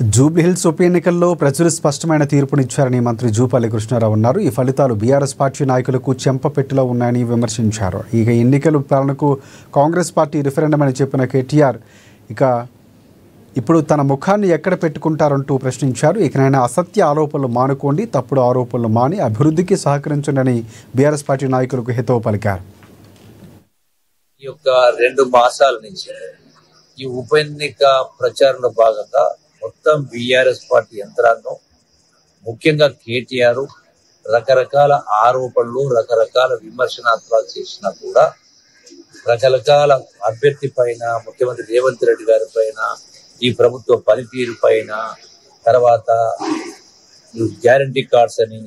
జూబ్లీహిల్స్ ఉప ఎన్నికల్లో ప్రజలు స్పష్టమైన తీర్పునిచ్చారని మంత్రి జూపల్లి కృష్ణారావు అన్నారు. ఈ ఫలితాలు బీఆర్ఎస్ పార్టీ నాయకులకు చెంపపెట్టులో ఉన్నాయని విమర్శించారు. ఇక ఎన్నికల పాలనకు కాంగ్రెస్ పార్టీ రిఫరెండం అని చెప్పిన కేటీఆర్ ఇప్పుడు తన ముఖాన్ని ఎక్కడ పెట్టుకుంటారంటూ ప్రశ్నించారు. ఇకనైనా అసత్య ఆరోపణలు మానుకోండి, తప్పుడు ఆరోపణలు మాని అభివృద్ధికి సహకరించండి బీఆర్ఎస్ పార్టీ నాయకులకు హితవు పలికారు. ఈ యొక్క 2 మాసాల నుంచి ఈ ఉప ఎన్నిక ప్రచారంలో భాగంగా మొత్తం బీఆర్ఎస్ పార్టీ యంత్రాంగం, ముఖ్యంగా కేటీఆర్ రకరకాల ఆరోపణలు, రకరకాల విమర్శనాత్మకాలు చేసినా కూడా రకరకాల అభ్యర్థి పైన, ముఖ్యమంత్రి రేవంత్ రెడ్డి గారి పైన, ఈ ప్రభుత్వ పనితీరు పైన, తర్వాత గ్యారంటీ కార్డ్స్ అని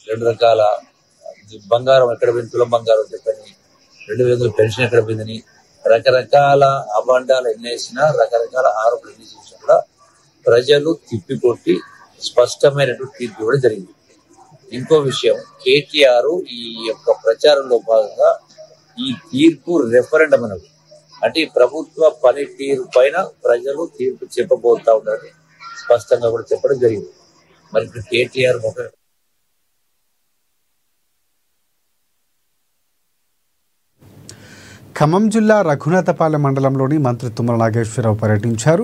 2 రకాల బంగారం ఎక్కడ పోయింది, తులం బంగారం చెప్పని, 2000 పెన్షన్ ఎక్కడ పోయిందని రకరకాల అభాండాలు ఎన్నేసినా, రకరకాల ఆరోపణలు ఎన్ని చేసినా కూడా ప్రజలు తిప్పికొట్టి స్పష్టమైనటువంటి తీర్పు ఇవ్వడం జరిగింది. ఇంకో విషయం, కేటీఆర్ ఈ యొక్క ప్రచారంలో భాగంగా ఈ తీర్పు రెఫరెండం అనేది, అంటే ఈ ప్రభుత్వ పనితీరు పైన ప్రజలు తీర్పు చెప్పబోతా ఉన్నారని స్పష్టంగా కూడా చెప్పడం జరిగింది. మరి ఇప్పుడు కేటీఆర్ ఖమ్మం జిల్లా రఘునాథపాలెం మండలంలోని మంత్రి తుమ్మల నాగేశ్వరరావు పర్యటించారు.